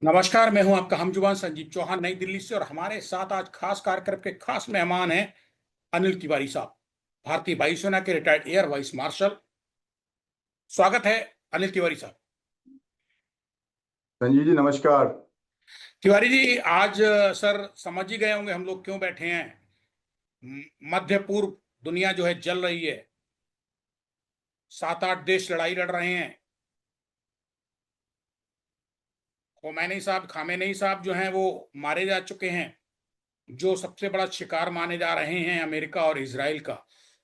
नमस्कार। मैं हूं आपका हमजुबान संजीव चौहान नई दिल्ली से। और हमारे साथ आज खास कार्यक्रम के खास मेहमान हैं अनिल तिवारी साहब, भारतीय वायुसेना के रिटायर्ड एयर वाइस मार्शल। स्वागत है अनिल तिवारी साहब। संजीव जी नमस्कार। तिवारी जी, आज सर समझ ही गए होंगे हम लोग क्यों बैठे हैं। मध्य पूर्व दुनिया जो है जल रही है। 7-8 देश लड़ाई लड़ रहे हैं। खामेनेई साहब जो हैं वो मारे जा चुके हैं। जो सबसे बड़ा शिकार माने जा रहे हैं अमेरिका और इजराइल का।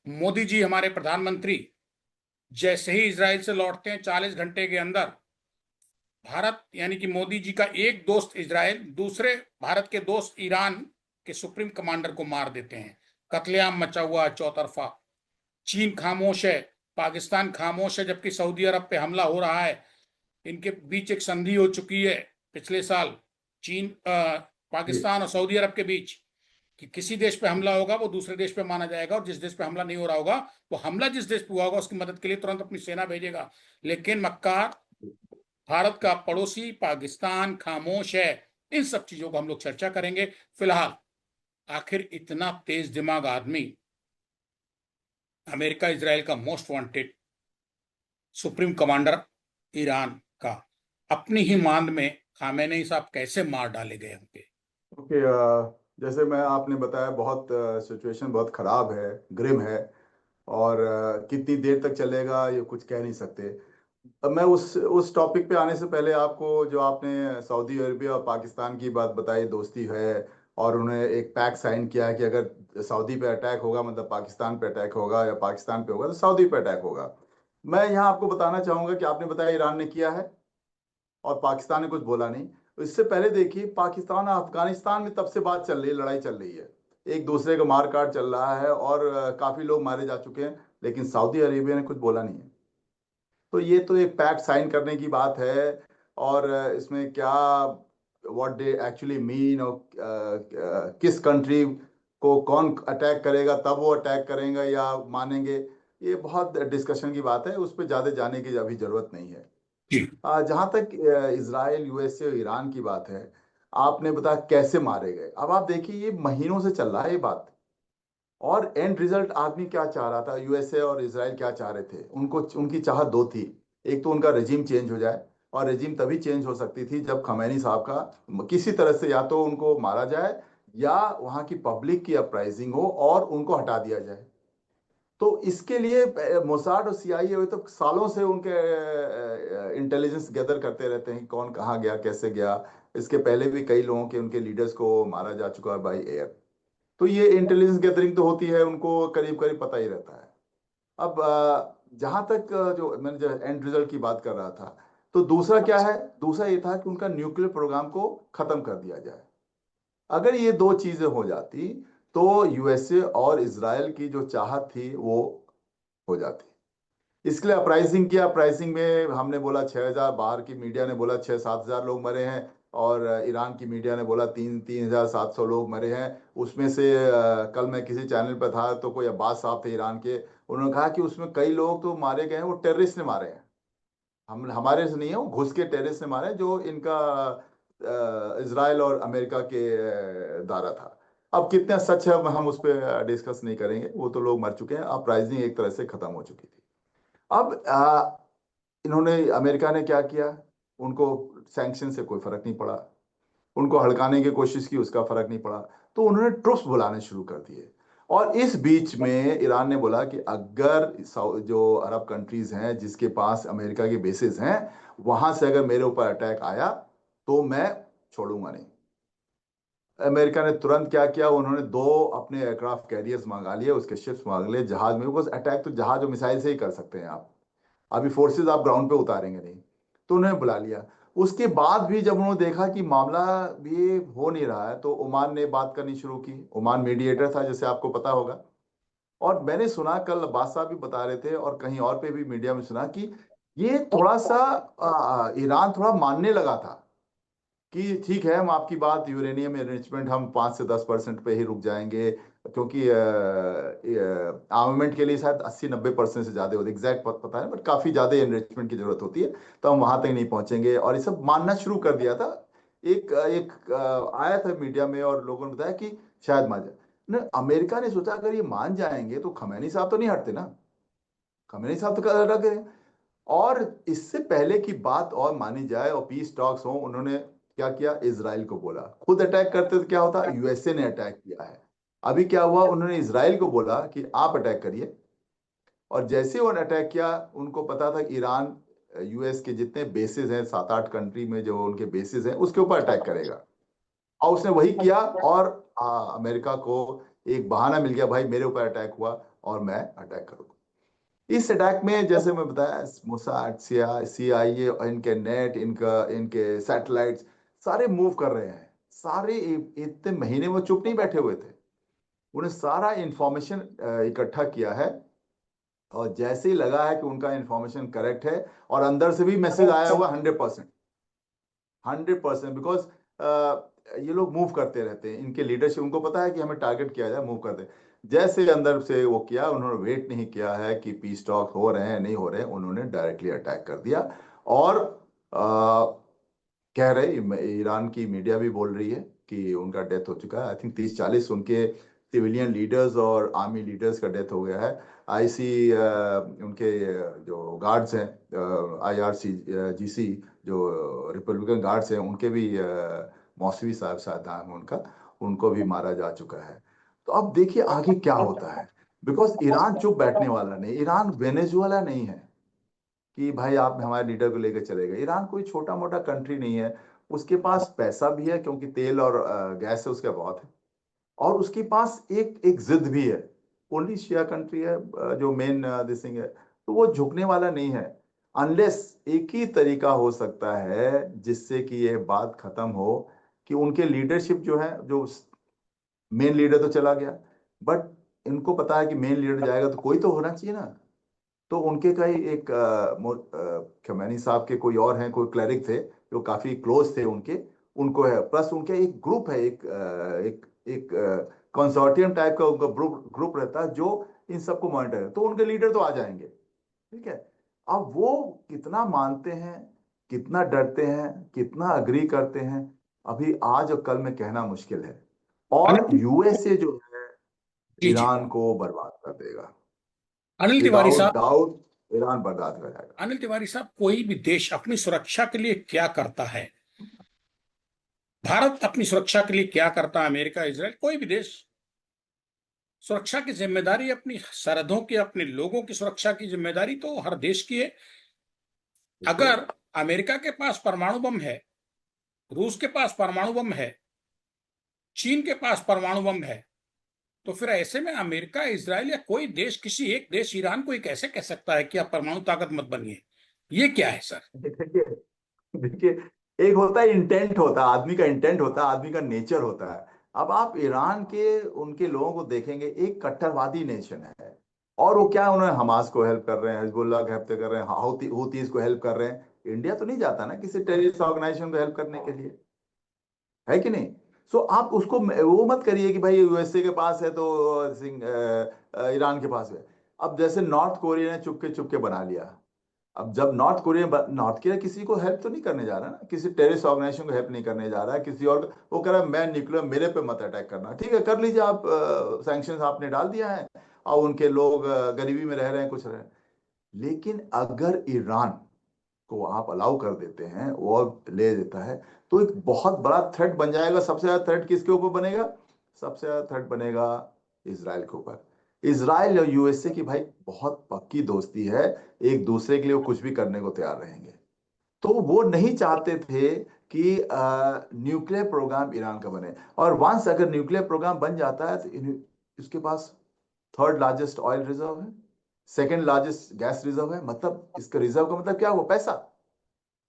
मोदी जी हमारे प्रधानमंत्री जैसे ही इजराइल से लौटते हैं 40 घंटे के अंदर भारत यानी कि मोदी जी का एक दोस्त इजराइल दूसरे भारत के दोस्त ईरान के सुप्रीम कमांडर को मार देते हैं। कत्लेआम मचा हुआ है चौतरफा। चीन खामोश है, पाकिस्तान खामोश है, जबकि सऊदी अरब पे हमला हो रहा है। इनके बीच एक संधि हो चुकी है पिछले साल, जी पाकिस्तान और सऊदी अरब के बीच, कि किसी देश पे हमला होगा वो दूसरे देश पे माना जाएगा, और जिस देश पे हमला नहीं हो रहा होगा वो हमला जिस देश पे हुआ होगा उसकी मदद के लिए तुरंत अपनी सेना भेजेगा। लेकिन मक्कार, भारत का पड़ोसी पाकिस्तान खामोश है। इन सब चीजों को हम लोग चर्चा करेंगे। फिलहाल आखिर इतना तेज दिमाग आदमी, अमेरिका इसराइल का most wanted supreme commander Iran का, अपनी ही मांद में खामेनेई साहब कैसे मार डाले गए होंगे। ओके। जैसे मैं आपने बताया बहुत सिचुएशन बहुत खराब है, ग्रिम है। और कितनी देर तक चलेगा ये कुछ कह नहीं सकते। अब मैं उस टॉपिक पे आने से पहले आपको जो आपने सऊदी अरेबिया और पाकिस्तान की बात बताई, दोस्ती है। और उन्होंने एक पैक्ट साइन किया है कि अगर सऊदी पे अटैक होगा मतलब पाकिस्तान पे अटैक होगा, या पाकिस्तान पे होगा तो सऊदी पे अटैक होगा। मैं यहाँ आपको बताना चाहूंगा कि आपने बताया ईरान ने किया है और पाकिस्तान ने कुछ बोला नहीं। तो इससे पहले देखिए, पाकिस्तान और अफगानिस्तान में तब से बात चल रही है, लड़ाई चल रही है, एक दूसरे का मार काट चल रहा है और काफी लोग मारे जा चुके हैं, लेकिन सऊदी अरेबिया ने कुछ बोला नहीं है। तो ये तो एक पैक्ट साइन करने की बात है। और इसमें क्या, व्हाट दे एक्चुअली मीन, और किस कंट्री को कौन अटैक करेगा तब वो अटैक करेंगे या मानेंगे, ये बहुत डिस्कशन की बात है, उस पर ज़्यादा जाने की अभी जरूरत नहीं है। जी। जहां तक इसराइल यूएसए और ईरान की बात है, आपने बताया कैसे मारे गए। अब आप देखिए, ये महीनों से चल रहा है ये बात। और एंड रिजल्ट आदमी क्या चाह रहा था, यूएसए और इसराइल क्या चाह रहे थे, उनको उनकी चाहत दो थी। एक तो उनका रेजिम चेंज हो जाए, और रेजिम तभी चेंज हो सकती थी जब खमैनी साहब का किसी तरह से या तो उनको मारा जाए, या वहां की पब्लिक की अपराइजिंग हो और उनको हटा दिया जाए। तो इसके लिए मोसाड और सीआईए वे तो सालों से उनके इंटेलिजेंस गैदर करते रहते हैं, कौन कहाँ गया कैसे गया। इसके पहले भी कई लोगों के, उनके लीडर्स को मारा जा चुका है बाई एयर। तो ये इंटेलिजेंस गैदरिंग तो होती है, उनको करीब करीब पता ही रहता है। अब जहां तक जो मैंने जो एंड रिजल्ट की बात कर रहा था, तो दूसरा क्या है, दूसरा ये था कि उनका न्यूक्लियर प्रोग्राम को खत्म कर दिया जाए। अगर ये दो चीजें हो जाती तो यूएसए और इसराइल की जो चाहत थी वो हो जाती। इसके लिए अपराइजिंग किया, अपराइजिंग में हमने बोला 6,000, बाहर की मीडिया ने बोला 6-7 हजार लोग मरे हैं, और ईरान की मीडिया ने बोला 3,700 लोग मरे हैं। उसमें से कल मैं किसी चैनल पर था तो कोई अब्बास साहब थे ईरान के, उन्होंने कहा कि उसमें कई लोग तो मारे गए हैं, वो टेररिस्ट ने मारे हैं, हम हमारे से नहीं है, वो घुस के टेररिस्ट ने मारे हैं, जो इनका इसराइल और अमेरिका के दायरा था। अब कितना सच है हम उस पर डिस्कस नहीं करेंगे, वो तो लोग मर चुके हैं, अपराइजिंग एक तरह से खत्म हो चुकी थी। अब इन्होंने, अमेरिका ने क्या किया, उनको सैंक्शन से कोई फर्क नहीं पड़ा, उनको हड़काने की कोशिश की, उसका फर्क नहीं पड़ा। तो उन्होंने ट्रुप्स बुलाने शुरू कर दिए। और इस बीच में ईरान ने बोला कि अगर जो अरब कंट्रीज हैं जिसके पास अमेरिका के बेसिस हैं, वहां से अगर मेरे ऊपर अटैक आया तो मैं छोड़ूंगा नहीं। अमेरिका ने तुरंत क्या किया, उन्होंने दो अपने एयरक्राफ्ट कैरियर्स मंगा लिए, उसके शिप्स मंगा लिए, जहाज में, बिकॉज अटैक तो जहाज और मिसाइल से ही कर सकते हैं आप, अभी फोर्सेस आप ग्राउंड पे उतारेंगे नहीं। तो उन्होंने बुला लिया। उसके बाद भी जब उन्होंने देखा कि मामला भी हो नहीं रहा है, तो ओमान ने बात करनी शुरू की। ओमान मीडिएटर था, जैसे आपको पता होगा। और मैंने सुना, कल अब्बास साहब भी बता रहे थे और कहीं और पे भी मीडिया में सुना कि ये थोड़ा सा ईरान थोड़ा मानने लगा था कि ठीक है, हम आपकी बात, यूरेनियम एनरिचमेंट हम 5 से 10% पे ही रुक जाएंगे, क्योंकि आर्मामेंट के लिए शायद 80-90% से ज्यादा होती है, एग्जैक्ट पता है, बट काफी ज्यादा एनरिचमेंट की जरूरत होती है, तो हम वहां तक नहीं पहुंचेंगे, और ये सब मानना शुरू कर दिया था। एक एक आया था मीडिया में और लोगों ने बताया कि शायद मान जाए ना। अमेरिका ने सोचा अगर ये मान जाएंगे तो खमैनी साहब तो नहीं हटते ना, खमैनी साहब तो अलग है। और इससे पहले की बात और मानी जाए और पीस टॉक्स हो, उन्होंने क्या किया, इसराइल को बोला। खुद अटैक करते तो क्या होता, यूएसए ने अटैक किया है। अभी क्या हुआ, उन्होंने इसराइल को बोला कि आप अटैक करिए, और जैसे उन्होंने अटैक किया उनको पता था कि ईरान यूएस के जितने बेसिस हैं, 7-8 कंट्री में जो उनके बेसिस हैं उसके ऊपर अटैक करेगा। और उसने वही किया, और अमेरिका को एक बहाना मिल गया, भाई मेरे ऊपर अटैक हुआ और मैं अटैक करूंगा। इस अटैक में जैसे मैं बताया, मोसाद, सीआईए, इनके नेट, इनका इनके सैटेलाइट्स सारे मूव कर रहे हैं। सारे इतने महीने वो चुप नहीं बैठे हुए थे, उन्हें सारा इंफॉर्मेशन इकट्ठा किया है। और जैसे ही लगा है कि उनका इंफॉर्मेशन करेक्ट है, और अंदर से भी मैसेज आया हुआ 100%, 100%, बिकॉज ये लोग मूव करते रहते हैं, इनके लीडरशिप, उनको पता है कि हमें टारगेट किया जाए, मूव करते हैं। जैसे अंदर से वो किया, उन्होंने वेट नहीं किया है कि पीस टॉक हो रहे हैं नहीं हो रहे हैं, उन्होंने डायरेक्टली अटैक कर दिया। और कह रहे, ईरान की मीडिया भी बोल रही है कि उनका डेथ हो चुका है। आई थिंक 30-40 उनके सिविलियन लीडर्स और आर्मी लीडर्स का डेथ हो गया है। आईसी उनके जो गार्ड्स हैं, आईआरसी जीसी जो रिपब्लिकन गार्ड्स हैं, उनके भी मौसवी साहब साथ नाम है उनका, उनको भी मारा जा चुका है। तो अब देखिए आगे क्या होता है, बिकॉज ईरान चुप बैठने वाला नहीं। ईरान वेनेजुएला नहीं है कि भाई आप हमारे लीडर को लेकर चले गए। ईरान कोई छोटा मोटा कंट्री नहीं है, उसके पास पैसा भी है क्योंकि तेल और गैस है उसके बहुत है। और उसके पास एक एक जिद भी है, ओनली शिया कंट्री है जो मेन दिस थिंग है, तो वो झुकने वाला नहीं है। अनलेस एक ही तरीका हो सकता है जिससे कि ये बात खत्म हो, कि उनके लीडरशिप जो है, जो मेन लीडर तो चला गया, बट इनको पता है कि मेन लीडर जाएगा तो कोई तो होना चाहिए ना। तो उनके का ही एक खमैनी साहब के कोई और हैं, कोई क्लरिक थे जो काफी क्लोज थे उनके, उनको है, प्लस उनके एक ग्रुप है, एक कंसोर्टियम टाइप का उनका ग्रुप ग्रुप रहता है जो इन सबको मॉनिटर है। तो उनके लीडर तो आ जाएंगे, ठीक है। अब वो कितना मानते हैं, कितना डरते हैं, कितना अग्री करते हैं, अभी आज और कल में कहना मुश्किल है। और अनिल यूएसए जो है जी जी। ईरान को बर्बाद कर देगा, अनिल तिवारी विदाउट साहब, डाउट ईरान बर्बाद हो जाएगा। अनिल तिवारी साहब, कोई भी देश अपनी सुरक्षा के लिए क्या करता है? भारत अपनी सुरक्षा के लिए क्या करता है? अमेरिका, इजराइल, कोई भी देश सुरक्षा की जिम्मेदारी अपनी सरहदों की, अपने लोगों की सुरक्षा की जिम्मेदारी तो हर देश की है। बिल्कुल। अगर अमेरिका के पास परमाणु बम है, रूस के पास परमाणु बम है, चीन के पास परमाणु बम है, तो फिर ऐसे में अमेरिका, इजराइल या कोई देश, किसी एक देश ईरान को ये कैसे कह सकता है कि आप परमाणु ताकत मत बनिए? ये क्या है सर? देखिए, देखिए, एक होता है इंटेंट, होता है आदमी का इंटेंट, होता है आदमी का नेचर होता है। अब आप ईरान के उनके लोगों को देखेंगे, एक कट्टरवादी नेशन है। और वो क्या है, उन्होंने हमास को हेल्प कर रहे हैं, हिजबुल्लाह को हेल्प कर रहे हैं, हूतीज को हेल्प कर रहे हैं। इंडिया तो नहीं जाता ना किसी टेररिस्ट ऑर्गेनाइजेशन को हेल्प करने के लिए, है कि नहीं। सो आप उसको वो मत करिए कि भाई यूएसए के पास है तो ईरान के पास है। अब जैसे नॉर्थ कोरिया ने चुपके चुपके बना लिया। अब जब नॉर्थ कोरिया किसी को हेल्प तो नहीं करने जा रहा ना, किसी टेररिस्ट ऑर्गेनाइजेशन को हेल्प नहीं करने जा रहा है, किसी और वो कह रहा है मैं न्यूक्लियर, मेरे पे मत अटैक करना, ठीक है कर लीजिए आप, सैंक्शन आपने डाल दिया है, और उनके लोग गरीबी में रह रहे हैं, कुछ रहे हैं। लेकिन अगर ईरान को आप अलाउ कर देते हैं और ले देता है, तो एक बहुत बड़ा थ्रेट बन जाएगा। सबसे ज्यादा थ्रेट किसके ऊपर बनेगा, सबसे ज्यादा थ्रेट बनेगा इसराइल के ऊपर। इसराइल और यूएसए की भाई बहुत पक्की दोस्ती है, एक दूसरे के लिए वो कुछ भी करने को तैयार रहेंगे। तो वो नहीं चाहते थे कि न्यूक्लियर प्रोग्राम ईरान का बने। और वंस अगर न्यूक्लियर प्रोग्राम बन जाता है तो इसके पास थर्ड लार्जेस्ट ऑयल रिजर्व है, सेकंड लार्जेस्ट गैस रिजर्व है। मतलब इसका रिजर्व का मतलब क्या हुआ, पैसा।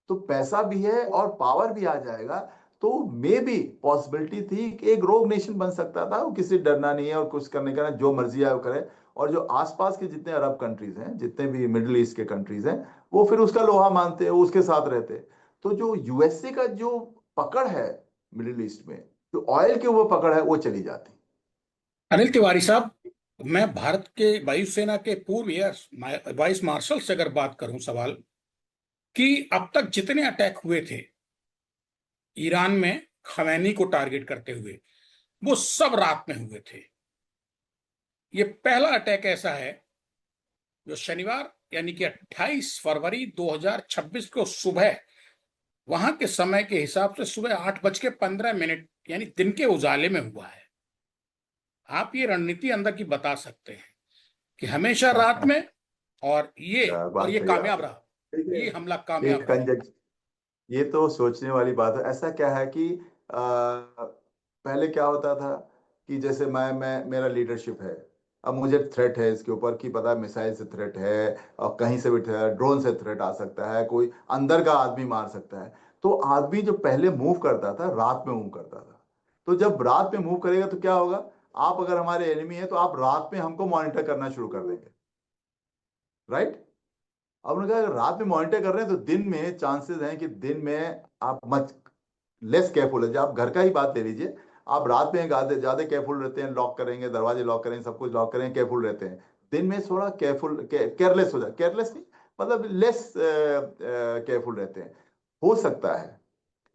तो पैसा भी है और पावर भी आ जाएगा। तो मे भी पॉसिबिलिटी थी कि एक रोग नेशन बन सकता था, वो किसी डरना नहीं है और कुछ करने का, जो मर्जी आए वो करे। और जो आसपास के जितने अरब कंट्रीज हैं, जितने भी मिडिल ईस्ट के कंट्रीज हैं, वो फिर उसका लोहा मानते हैं, वो उसके साथ रहते हैं। तो जो यूएसए का जो पकड़ है मिडिल ईस्ट में, जो ऑयल के ऊपर पकड़ है, वो चली जाती। अनिल तिवारी साहब, मैं भारत के वायुसेना के पूर्व एयर वाइस मार्शल से अगर बात करूं, सवाल कि अब तक जितने अटैक हुए थे, ईरान में खमैनी को टारगेट करते हुए, वो सब रात में हुए थे। ये पहला अटैक ऐसा है जो शनिवार यानी कि 28 फरवरी 2026 को सुबह, वहां के समय के हिसाब से सुबह 8:15 यानी दिन के उजाले में हुआ है। आप ये रणनीति अंदर की बता सकते हैं कि हमेशा रात में, क्या और बात ये कही कामयाब आपने। रहा। ठीक ये हमला है, कामयाब एक रहा। ये तो सोचने वाली बात है। ऐसा क्या है कि पहले क्या होता था कि जैसे मैं मेरा लीडरशिप है, अब मुझे थ्रेट है इसके ऊपर कि पता है मिसाइल से थ्रेट है, और कहीं से भी ड्रोन से थ्रेट आ सकता है, कोई अंदर का आदमी मार सकता है। तो आदमी जो पहले मूव करता था रात में मूव करता था। तो जब रात में मूव करेगा तो क्या होगा, आप अगर हमारे एनिमी है तो आप रात में हमको मॉनिटर करना शुरू कर देंगे, राइट। अब उन्होंने कहा अगर रात में मॉनिटर कर रहे हैं तो दिन में चांसेस हैं कि दिन में आप मत लेस केयरफुल है। जब आप घर का ही बात ले लीजिए, आप रात में ज्यादा ज्यादा केयरफुल रहते हैं, लॉक करेंगे, दरवाजे लॉक करेंगे, सब कुछ लॉक करेंगे, केयरफुल रहते हैं। दिन में थोड़ा केयरफुल केयरलेस हो जाए, केयरलेस नहीं मतलब लेस केयरफुल रहते हैं। हो सकता है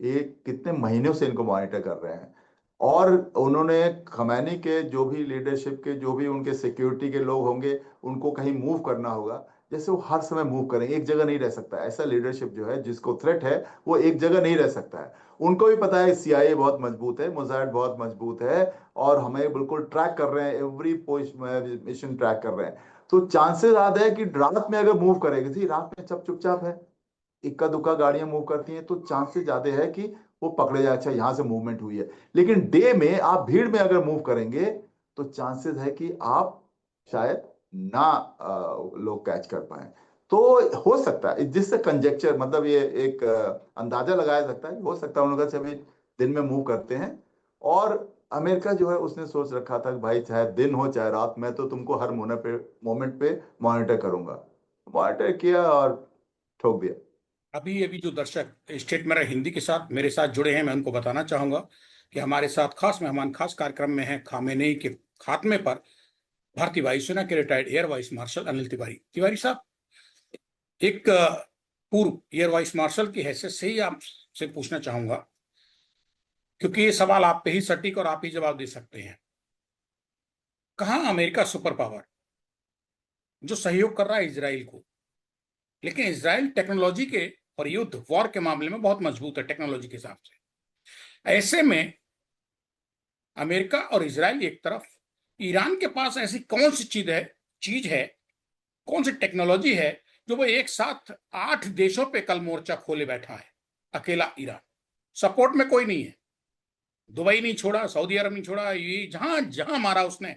ये कितने महीनों से इनको मॉनिटर कर रहे हैं। और उन्होंने खमैनी के जो भी लीडरशिप के जो भी उनके सिक्योरिटी के लोग होंगे, उनको कहीं मूव करना होगा, जैसे वो हर समय मूव करें, एक जगह नहीं रह सकता। ऐसा लीडरशिप जो है जिसको थ्रेट है वो एक जगह नहीं रह सकता है। उनको भी पता है सीआईए बहुत मजबूत है, मोसाद बहुत मजबूत है, और हमें बिल्कुल ट्रैक कर रहे हैं, एवरी मिशन ट्रैक कर रहे हैं। तो चांसेस आते हैं कि रात में अगर मूव करेगी थी, रात में सब चुपचाप है, इक्का दुक्का गाड़ियां मूव करती हैं, तो चांसेस ज्यादा है कि वो पकड़े जाए, अच्छा यहां से मूवमेंट हुई है। लेकिन डे में आप भीड़ में अगर मूव करेंगे तो चांसेस है कि आप शायद ना लोग कैच कर पाए। तो हो सकता है जिससे कंजेक्चर मतलब ये एक अंदाजा लगाया सकता है, हो सकता है उन्होंने कहा, सभी दिन में मूव करते हैं। और अमेरिका जो है उसने सोच रखा था कि भाई चाहे दिन हो चाहे रात, मैं तो तुमको हर मोमेंट पे मॉनिटर करूंगा। मॉनिटर किया और ठोक दिया। अभी अभी जो दर्शक स्टेट मेरा हिंदी के साथ मेरे साथ जुड़े हैं, मैं उनको बताना चाहूंगा कि हमारे साथ खास मेहमान खास कार्यक्रम में हैं खामेनेई के खात्मे पर भारतीय वायुसेना के retired air vice marshal Anil Tiwari. Tiwari साहब, एक पूर्व एयर वाइस मार्शल की हैसियत से ही आपसे पूछना चाहूंगा, क्योंकि ये सवाल आप पे ही सटीक और आप ही जवाब दे सकते हैं। कहाँ अमेरिका सुपर पावर जो सहयोग कर रहा है इसराइल को, लेकिन इसराइल टेक्नोलॉजी के और युद्ध वॉर के मामले में बहुत मजबूत है टेक्नोलॉजी के हिसाब से। ऐसे में अमेरिका और इसराइल एक तरफ, ईरान के पास ऐसी कौन सी चीज है, कौन सी टेक्नोलॉजी है जो वो एक साथ 8 देशों पे कल मोर्चा खोले बैठा है। अकेला ईरान, सपोर्ट में कोई नहीं है। दुबई नहीं छोड़ा, सऊदी अरब नहीं छोड़ा, ये जहां जहां मारा उसने,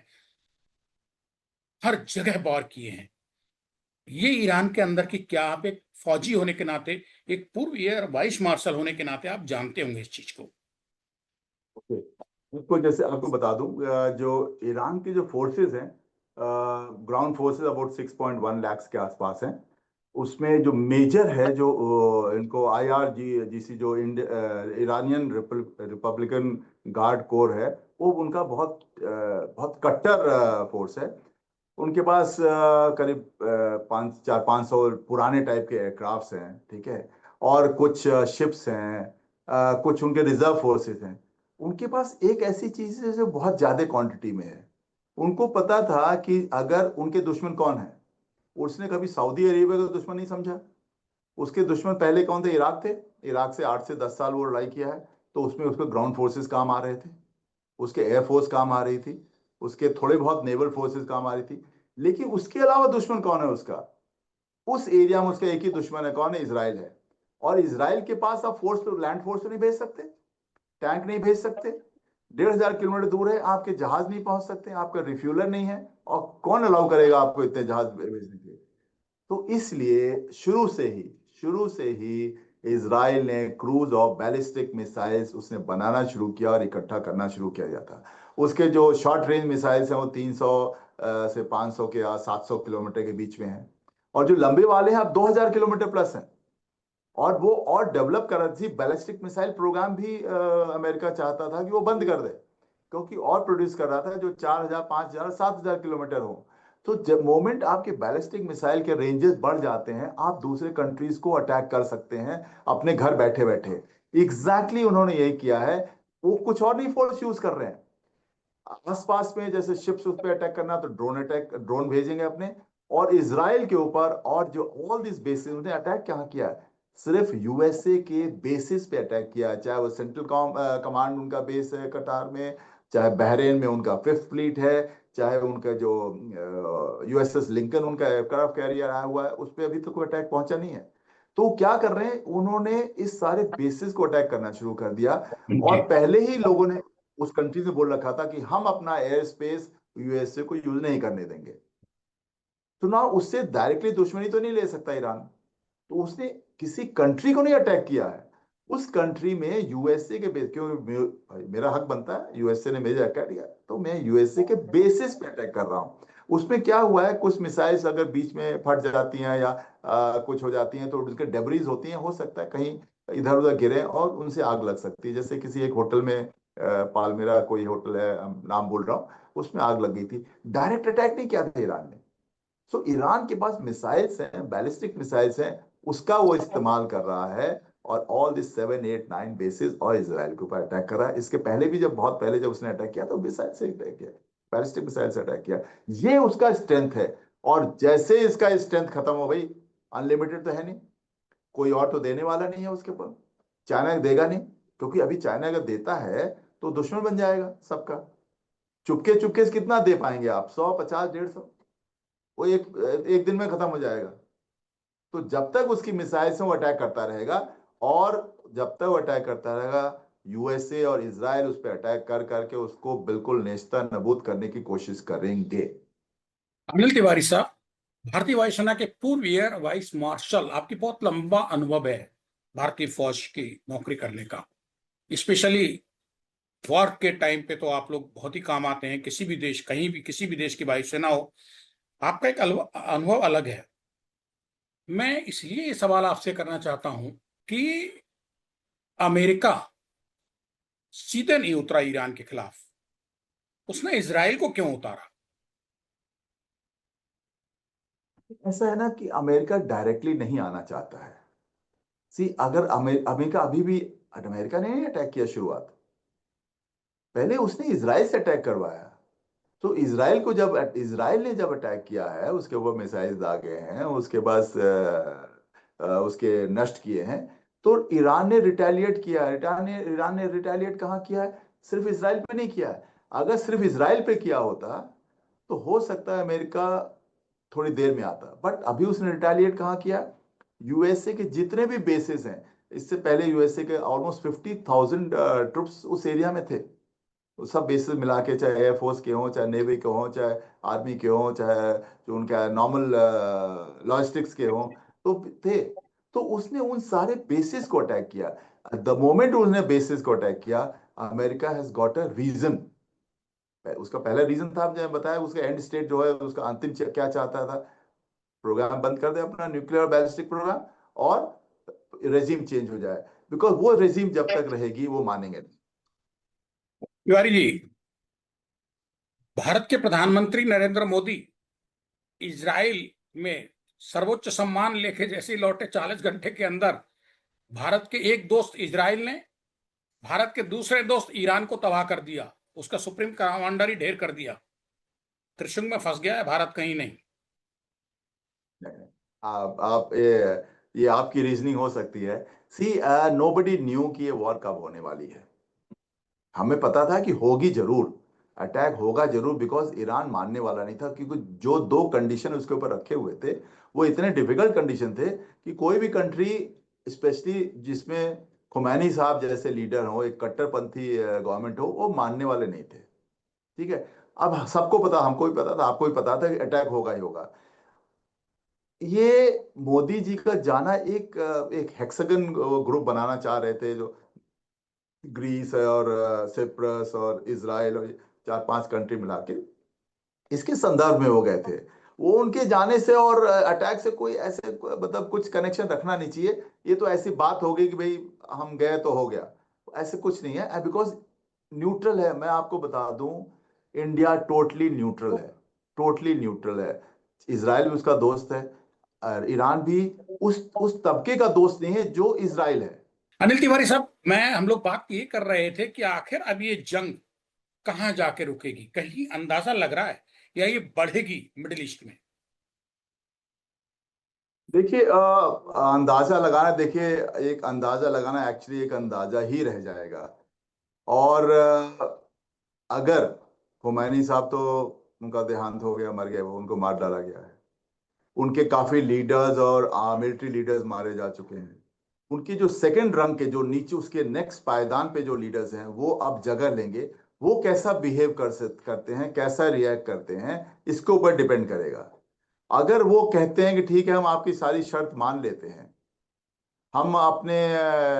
हर जगह वार किए हैं। ये ईरान के अंदर की क्या, आप एक फौजी होने के नाते, एक पूर्व एयर वाइस मार्शल होने के नाते आप जानते होंगे इस चीज को। ओके, इसको जैसे आपको बता दूं, जो ईरान की जो फोर्सेस हैं, ग्राउंड फोर्सेस अबाउट 6.1 लाख के आसपास हैं। उसमें जो मेजर है जो इनको IRGC जो ईरानियन रिपब्लिकन गार्ड कोर है, वो उनका बहुत कट्टर फोर्स है। उनके पास करीब 500 पुराने टाइप के एयरक्राफ्ट्स हैं, ठीक है, और कुछ शिप्स हैं, कुछ उनके रिजर्व फोर्सेस हैं। उनके पास एक ऐसी चीज है जो बहुत ज्यादा क्वांटिटी में है। उनको पता था कि अगर उनके दुश्मन कौन है, उसने कभी सऊदी अरेबिया को दुश्मन नहीं समझा। उसके दुश्मन पहले कौन थे, इराक थे। इराक से 8 से 10 साल वो लड़ाई किया है, तो उसमें उसके ग्राउंड फोर्सेस काम आ रहे थे, उसके एयरफोर्स काम आ रही थी, उसके थोड़े बहुत नेवल फोर्सेस काम आ रही थी। लेकिन उसके अलावा दुश्मन कौन है उसका, उस एरिया में उसका एक ही दुश्मन है, कौन है, इसराइल है। और इसराइल के पास आप फोर्स तो लैंड फोर्स तो नहीं भेज सकते, टैंक नहीं भेज सकते, 1,500 किलोमीटर दूर है, आपके जहाज नहीं पहुंच सकते, आपका रिफ्यूलर नहीं है, और कौन अलाउ करेगा आपको इतने जहाज भेजने के लिए। तो इसलिए शुरू से ही इजराइल ने क्रूज और बैलिस्टिक मिसाइल्स उसने बनाना शुरू किया और इकट्ठा करना शुरू किया जाता। उसके जो शॉर्ट रेंज मिसाइल्स हैं वो 300 से 500 के या 700 किलोमीटर के बीच में हैं, और जो लंबे वाले हैं अब 2,000 किलोमीटर प्लस हैं। और वो और डेवलप कर रही थी, बैलिस्टिक मिसाइल प्रोग्राम भी अमेरिका चाहता था कि वो बंद कर दे, क्योंकि और प्रोड्यूस कर रहा था जो 4,000 5,000 7,000 किलोमीटर हो। तो जब मोमेंट आपके बैलिस्टिक मिसाइल के रेंजेस बढ़ जाते हैं, आप दूसरे कंट्रीज को अटैक कर सकते हैं अपने घर बैठे बैठे। एग्जैक्टली उन्होंने यही किया है। वो कुछ और नहीं फोर्स यूज कर रहे हैं। आसपास में जैसे शिप्स उस पे अटैक करना, तो ड्रोन भेजेंगे अपने, और इसराइल के ऊपर, और जो ऑल दिस बेसिस उन्होंने अटैक कहाँ किया है? सिर्फ यूएसए के बेसिस पे अटैक किया है। चाहे वो सेंट्रल कमांड उनका बेस है कतार में, चाहे बहरेन में उनका फिफ्थ फ्लीट है, चाहे उनका जो यूएसएस लिंकन उनका एयरक्राफ्ट कैरियर आया हुआ है, उस पर अभी तक कोई अटैक पहुंचा नहीं है। तो क्या कर रहे हैं, उन्होंने इस सारे बेसिस को अटैक करना शुरू कर दिया। और जी। पहले ही लोगों ने उस कंट्री से बोल रखा था कि हम अपना एयर स्पेस यूएसए को यूज नहीं करने देंगे। तो ना उससे डायरेक्टली दुश्मनी तो नहीं ले सकता ईरान। तो उसने किसी कंट्री को नहीं अटैक किया है, उस कंट्री में यूएसए के बेस, क्योंकि भाई मेरा हक बनता है, यूएसए ने मेरे अटैक किया तो मैं यूएसए के बेसिस पे अटैक कर रहा हूं। उसमें क्या हुआ है, कुछ मिसाइल्स अगर बीच में फट जाती हैं या कुछ हो जाती हैं, तो उसके डेब्रीज होती हैं, हो सकता है कहीं इधर उधर गिरे और उनसे आग लग सकती है। जैसे किसी एक होटल में, पालमेरा कोई होटल है, नाम बोल रहा हूँ, उसमें आग लग गई थी। डायरेक्ट अटैक नहीं किया था ईरान ने। सो ईरान के पास मिसाइल्स हैं, बैलिस्टिक मिसाइल्स हैं, उसका वो इस्तेमाल कर रहा है। और ऑल दिस 7 8 9 बेसिस और इसराइल के ऊपर अटैक कर रहा है। इसके पहले भी, जब बहुत पहले जब उसने अटैक किया तो मिसाइल से अटैक किया, बैलिस्टिक मिसाइल से अटैक किया। ये उसका स्ट्रेंथ है। और जैसे इसका स्ट्रेंथ खत्म हो गई, अनलिमिटेड तो है नहीं, कोई और तो देने वाला नहीं है उसके ऊपर। चाइना देगा नहीं, क्योंकि अभी चाइना अगर देता है तो दुश्मन बन जाएगा सबका। चुपके चुपके से कितना दे पाएंगे आप? 100 50 150, वो एक एक दिन में खत्म हो जाएगा। तो जब तक उसकी मिसाइल से वो अटैक करता रहेगा, और जब तक वो अटैक करता रहेगा, यूएसए और इसराइल उस पर अटैक कर करके उसको बिल्कुल नेस्ता नबूद करने की कोशिश करेंगे। अनिल तिवारी साहब, भारतीय वायुसेना के पूर्व एयर वाइस मार्शल, आपकी बहुत लंबा अनुभव है भारतीय फौज की नौकरी करने का। स्पेशली वॉर के टाइम पे तो आप लोग बहुत ही काम आते हैं, किसी भी देश, कहीं भी किसी भी देश की वायुसेना हो, आपका एक अनुभव अलग है। मैं इसलिए ये सवाल आपसे करना चाहता हूं कि अमेरिका सीधे नहीं उतरा ईरान के खिलाफ, उसने इसराइल को क्यों उतारा? ऐसा है ना कि अमेरिका डायरेक्टली नहीं आना चाहता है। सी, अगर अमेरिका अभी भी, अमेरिका ने नहीं अटैक किया शुरुआत, पहले उसने इसराइल से अटैक करवाया। तो इसराइल को जब इसराइल ने जब अटैक किया है, उसके ऊपर मिसाइल दागे हैं, उसके बाद उसके नष्ट किए हैं, तो ईरान ने रिटेलिएट किया है। ईरान ने रिटेलिएट कहाँ किया है? सिर्फ इसराइल पे नहीं किया है। अगर सिर्फ इसराइल पे किया होता तो हो सकता है अमेरिका थोड़ी देर में आता, बट अभी उसने रिटेलिएट कहाँ किया? यूएसए के जितने भी बेसिस हैं, इससे पहले यूएसए के ऑलमोस्ट 50,000 ट्रुप्स उस एरिया में थे। तो सब बेसिस मिला के, चाहे एयरफोर्स के हों, चाहे नेवी के हों, चाहे आर्मी के हों, चाहे जो उनका नॉर्मल लॉजिस्टिक्स के हों, तो थे। तो उसने उन सारे बेसिस को अटैक किया। द मोमेंट उसने बेसिस को अटैक किया, America has got a reason. उसका पहला रीजन था, आपने बताया, उसका एंड स्टेट जो है, उसका अंतिम क्या चाहता था? प्रोग्राम बंद कर दे अपना, न्यूक्लियर बैलिस्टिक प्रोग्राम, और रेजिम चेंज हो जाए। बिकॉज वो रेजिम जब तक रहेगी वो मानेंगे नहीं। तिवारी जी, भारत के प्रधानमंत्री नरेंद्र मोदी इजराइल में सर्वोच्च सम्मान लेके जैसे ही लौटे, 40 घंटे के अंदर भारत के एक दोस्त इजराइल ने भारत के दूसरे दोस्त ईरान को तबाह कर दिया, उसका सुप्रीम कमांडर ही ढेर कर दिया। त्रिशंकु में फंस गया है भारत, कहीं नहीं। आप ये आपकी रीजनिंग हो सकती है। सी, नोबडी न्यू कि ये वॉर कब होने वाली है। हमें पता था कि होगी जरूर, अटैक होगा जरूर, बिकॉज ईरान मानने वाला नहीं था। क्योंकि जो दो कंडीशन उसके ऊपर रखे हुए थे, वो इतने डिफिकल्ट कंडीशन थे कि कोई भी कंट्री, स्पेशली जिसमें खुमैनी साहब जैसे लीडर हो, एक कट्टरपंथी गवर्नमेंट हो, वो मानने वाले नहीं थे। ठीक है। अब सबको पता, हमको भी पता था, आपको भी पता था कि अटैक होगा ही होगा। ये मोदी जी का जाना, एक हेक्सागन ग्रुप बनाना चाह रहे थे, जो ग्रीस है और सिप्रस और इजराइल और 4 5 कंट्री मिला के, इसके संदर्भ में हो गए थे। वो उनके जाने से और अटैक से कोई ऐसे मतलब कुछ कनेक्शन रखना नहीं चाहिए। ये तो ऐसी बात हो गई कि भाई हम गए तो हो गया, ऐसे कुछ नहीं है। बिकॉज न्यूट्रल है, मैं आपको बता दूं, इंडिया टोटली न्यूट्रल है, टोटली न्यूट्रल है। इसराइल भी उसका दोस्त है, और ईरान भी उस तबके का दोस्त नहीं है जो इसराइल है। अनिल तिवारी साहब, हम लोग बात ये कर रहे थे कि आखिर अब ये जंग कहाँ जाके रुकेगी, कहीं अंदाजा लग रहा है या ये बढ़ेगी मिडिल ईस्ट में? देखिए, अंदाजा लगाना, देखिए, एक अंदाजा लगाना एक्चुअली एक अंदाजा ही रह जाएगा। और अगर खुमैनी साहब तो, उनका देहांत हो गया, मर गए, वो उनको मार डाला गया है। उनके काफी लीडर्स और मिलिट्री लीडर्स मारे जा चुके हैं। उनकी जो सेकंड रंग के, जो नीचे उसके नेक्स्ट पायदान पे जो लीडर्स हैं, वो अब जगह लेंगे। वो कैसा बिहेव करते हैं, कैसा रिएक्ट करते हैं, इसके ऊपर डिपेंड करेगा। अगर वो कहते हैं कि ठीक है, हम आपकी सारी शर्त मान लेते हैं, हम अपने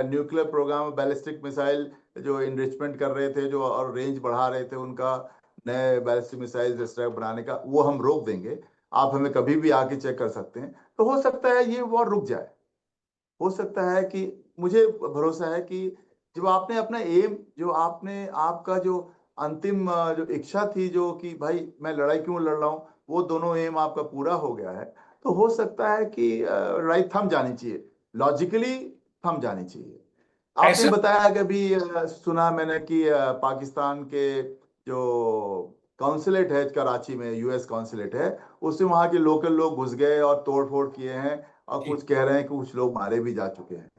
न्यूक्लियर प्रोग्राम, बैलिस्टिक मिसाइल जो इनरिचमेंट कर रहे थे, जो और रेंज बढ़ा रहे थे उनका, नए बैलिस्टिक मिसाइल स्ट्राइक बनाने का, वो हम रोक देंगे। आप हमें कभी भी आके चेक कर सकते हैं। तो हो सकता है ये वॉर रुक जाए। हो सकता है कि, मुझे भरोसा है कि जब आपने अपना एम, जो आपने, आपका जो अंतिम जो इच्छा थी, जो कि भाई मैं लड़ाई क्यों लड़ रहा हूँ, वो दोनों एम आपका पूरा हो गया है। तो हो सकता है कि लड़ाई थम जानी चाहिए, लॉजिकली थम जानी चाहिए। आपने ऐसा बताया कि अभी सुना मैंने कि पाकिस्तान के जो कॉन्सुलेट है कराची में, यूएस कॉन्सुलेट है, उसमें वहाँ के लोकल लोग घुस गए और तोड़ फोड़ किए हैं। और जी। कुछ कह रहे हैं कि कुछ लोग मारे भी जा चुके हैं।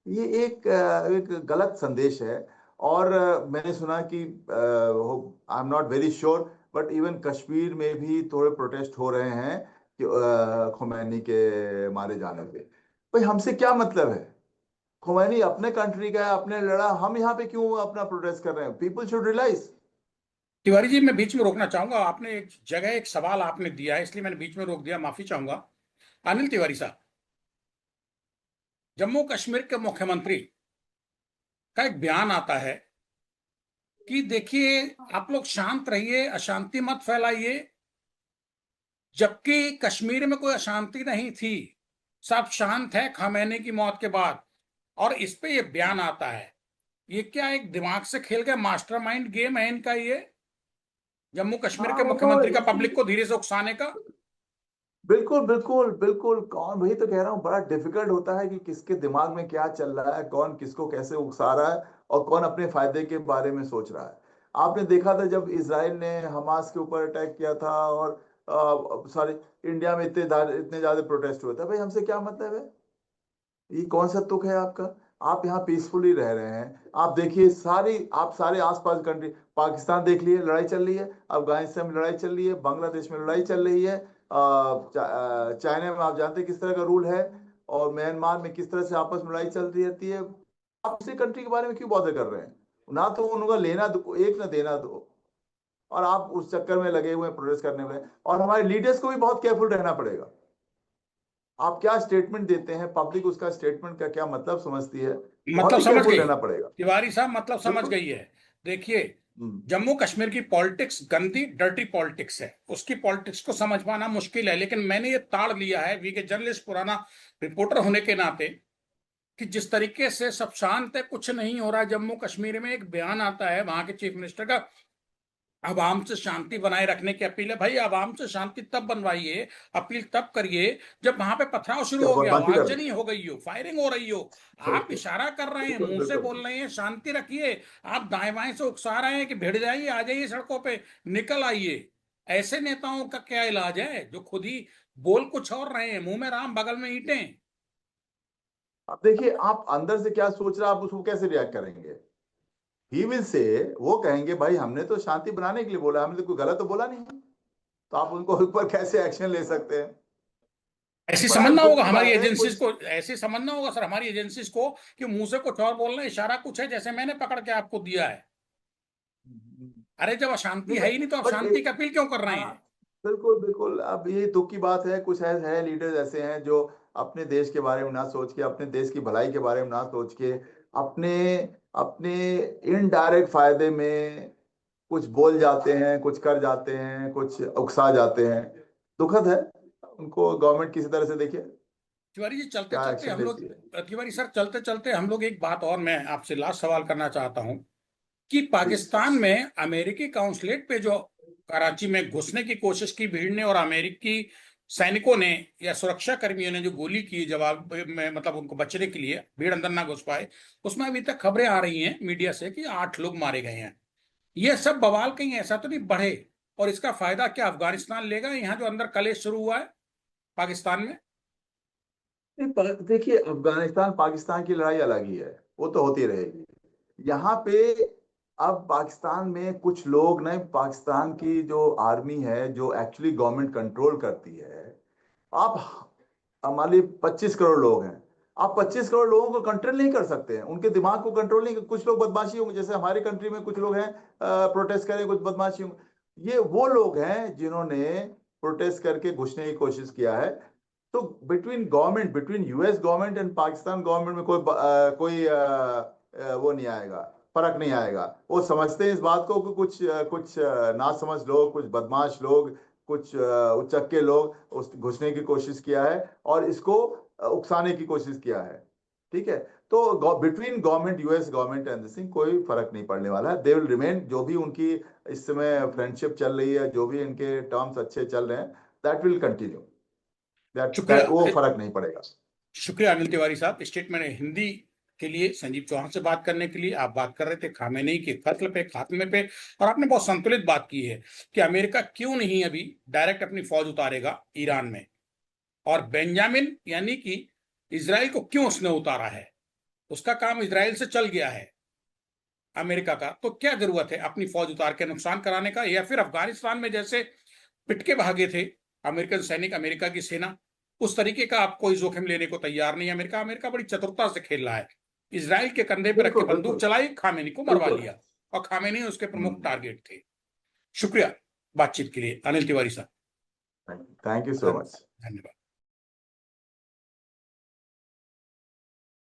ये एक गलत संदेश है। और मैंने सुना कि I am not very sure, but even Kashmir में भी थोड़े प्रोटेस्ट हो रहे हैं कि खुमैनी के मारे जाने पे। भाई हमसे क्या मतलब है? खुमैनी अपने कंट्री का है, अपने लड़ा, हम यहाँ पे क्यों अपना प्रोटेस्ट कर रहे हैं? People should realise. Tiwari ji, मैं बीच में रोकना चाहूंगा, आपने एक जगह एक सवाल आपने दिया है इसलिए मैंने बीच में रोक दिया, माफी चाहूंगा। अनिल तिवारी साहब, जम्मू कश्मीर के मुख्यमंत्री का एक बयान आता है कि देखिए, आप लोग शांत रहिए, अशांति मत फैलाइए, जबकि कश्मीर में कोई अशांति नहीं थी, सब शांत है खमेनी की मौत के बाद। और इस पे ये बयान आता है, ये क्या एक दिमाग से खेल गया मास्टरमाइंड गेम है इनका ये, जम्मू कश्मीर हाँ, के वो तो मुख्यमंत्री का पब्लिक को धीरे से उकसाने का? बिल्कुल बिल्कुल बिल्कुल। कौन, वही तो कह रहा हूँ, बड़ा डिफिकल्ट होता है कि किसके दिमाग में क्या चल रहा है, कौन किसको कैसे उकसा रहा है, और कौन अपने फायदे के बारे में सोच रहा है। आपने देखा था जब इसराइल ने हमास के ऊपर अटैक किया था, और सॉरी, इंडिया में इतने ज्यादा प्रोटेस्ट हुए थे। भाई हमसे क्या मतलब है? ये कौन सा तुक है आपका? आप यहाँ पीसफुली रह रहे हैं। आप देखिए, आप सारे आसपास कंट्री, पाकिस्तान देख लिए, लड़ाई चल रही है, अफगानिस्तान में लड़ाई चल रही है, बांग्लादेश में लड़ाई चल रही है, चाइना में आप जानते हैं किस तरह का रूल है, और म्यांमार में किस तरह से आपस में लड़ाई चलती रहती है। आप उसी कंट्री के बारे में क्यों बॉदर कर रहे हैं? ना तो उनका लेना दो, एक ना देना दो, और आप उस चक्कर में लगे हुए हैं प्रोटेस्ट करने में। और हमारे लीडर्स को भी बहुत केयरफुल रहना पड़ेगा। आप क्या स्टेटमेंट देते हैं, पब्लिक उसका स्टेटमेंट का क्या मतलब समझती है, बहुत मतलब ही समझ केयरफुल गई रहना पड़ेगा। तिवारी साहब, मतलब समझ बिल्कुल। गई है। देखिए, हम्म। जम्मू कश्मीर की पॉलिटिक्स गंदी डर्टी पॉलिटिक्स है, उसकी पॉलिटिक्स को समझ पाना मुश्किल है, लेकिन मैंने ये ताड़ लिया है वी के जर्नलिस्ट, पुराना रिपोर्टर होने के नाते, कि जिस तरीके से सब शांत है, कुछ नहीं हो रहा है जम्मू कश्मीर में, एक बयान आता है वहां के चीफ मिनिस्टर का, आवाम से शांति बनाए रखने की अपील है। भाई आवाम से शांति तब बनवाइए, अपील तब करिए जब वहां पे पथराव शुरू जब हो गया हो, बदमाशी कर रहे आगजनी हो गई हो, फायरिंग हो रही हो। आप बिल्कुल इशारा कर रहे हैं, बिल्कुल मुंह से बिल्कुल। बोल रहे हैं शांति रखिए, आप दाएं बाएं से उकसा रहे हैं कि भिड़ जाइए, आ जाइए सड़कों पे, निकल आइए। ऐसे नेताओं का क्या इलाज है जो खुद ही बोल कुछ और रहे हैं, मुंह में राम बगल में ईंटें? अब देखिए, आप अंदर से क्या सोच रहे हैं, आप उसको कैसे रिएक्ट करेंगे? ही विल से, वो कहेंगे भाई हमने तो शांति बनाने के लिए बोला, हमने तो कोई गलत तो बोला नहीं है। तो आप उनको ऊपर कैसे एक्शन ले सकते हैं? ऐसे बड़ा समझना दुख होगा की हमारी बात है एजेंसीज कुछ। को, ऐसे समझना होगा सर हमारी एजेंसीज को, कि मुंह से कुछ और बोलना, इशारा कुछ है, जैसे मैंने पकड़ के आपको दिया है। अरे जब अशांति नहीं है ही नहीं तो आप बट शांति की अपील क्यों कर रहे हाँ, हैं? बिल्कुल बिल्कुल। अब ये दुख की बात है, कुछ है लीडर्स ऐसे हैं जो अपने देश के बारे में ना सोच के, अपने देश की भलाई के बारे में ना सोच के, अपने अपने इनडायरेक्ट फायदे में कुछ बोल जाते हैं, कुछ कर जाते हैं, कुछ उकसा जाते हैं। दुखद है। उनको गवर्नमेंट किसी तरह से देखिए तिवारी जी, चलते क्या चलते एक्शन हम लेती है। लोग, तिवारी सर चलते चलते हम लोग एक बात और, मैं आपसे लास्ट सवाल करना चाहता हूं कि प्लीज। पाकिस्तान में अमेरिकी काउंसलेट पे जो कराची में घुसने की कोशिश की भीड़ ने, और अमेरिकी सैनिकों ने या सुरक्षा कर्मियों ने जो गोली की जवाब में, मतलब उनको बचने के लिए भीड़ अंदर ना घुस पाए, उसमें अभी तक खबरें आ रही हैं मीडिया से कि 8 लोग मारे गए हैं। ये सब बवाल कहीं ऐसा तो नहीं बढ़े, और इसका फायदा क्या अफगानिस्तान लेगा, यहाँ जो अंदर कलेश शुरू हुआ है पाकिस्तान में? देखिए, अफगानिस्तान पाकिस्तान की लड़ाई अलग ही है, वो तो होती रहेगी। यहाँ पे अब पाकिस्तान में कुछ लोग नहीं, पाकिस्तान की जो आर्मी है जो एक्चुअली गवर्नमेंट कंट्रोल करती है, आप मान लीजिए 25 करोड़ लोग हैं, आप 25 करोड़ लोगों को कंट्रोल नहीं कर सकते हैं, उनके दिमाग को कंट्रोल नहीं। कुछ लोग बदमाशी होंगे, जैसे हमारी कंट्री में कुछ लोग हैं प्रोटेस्ट करें, कुछ बदमाशी होंगे। ये वो लोग हैं जिन्होंने प्रोटेस्ट करके घुसने की कोशिश किया है। तो between US government and Pakistan government में कोई वो नहीं आएगा, फर्क नहीं आएगा। वो समझते हैं इस बात को कि कुछ नासमझ लोग, कुछ बदमाश लोग, कुछ उचक्के लोग उस घुसने की कोशिश किया है और इसको उकसाने की कोशिश किया है। ठीक है, तो between government, US government and this thing कोई फर्क नहीं पड़ने वाला है। दे विल रिमेन, जो भी उनकी इस समय फ्रेंडशिप चल रही है, जो भी इनके टर्म्स अच्छे चल रहे हैं, दैट विल कंटिन्यू। दैट शुक्रिया। वो फर्क नहीं पड़ेगा। शुक्रिया अनिल तिवारी साहब, स्टेटमेंट हिंदी के लिए संजीव चौहान से बात करने के लिए। आप बात कर रहे थे खामेनेई के कत्ल पे, खात्मे पे, और आपने बहुत संतुलित बात की है कि अमेरिका क्यों नहीं अभी डायरेक्ट अपनी फौज उतारेगा ईरान में, और बेंजामिन यानी कि इजराइल को क्यों उसने उतारा है। उसका काम इजराइल से चल गया है अमेरिका का, तो क्या जरूरत है अपनी फौज उतार के नुकसान कराने का? या फिर अफगानिस्तान में जैसे पिटके भागे थे अमेरिकन सैनिक, अमेरिका की सेना, उस तरीके का आप कोई जोखिम लेने को तैयार नहीं है अमेरिका? अमेरिका बड़ी चतुरता से खेल रहा है, इजराइल के कंधे पर रख के बिल्कुल बंदूक बिल्कुल चलाई, खामेनी को मरवा बिल्कुल। लिया, और खामेनी उसके प्रमुख टारगेट थे। शुक्रिया बातचीत के लिए अनिल तिवारी साहब। Thank you so much. धन्यवाद।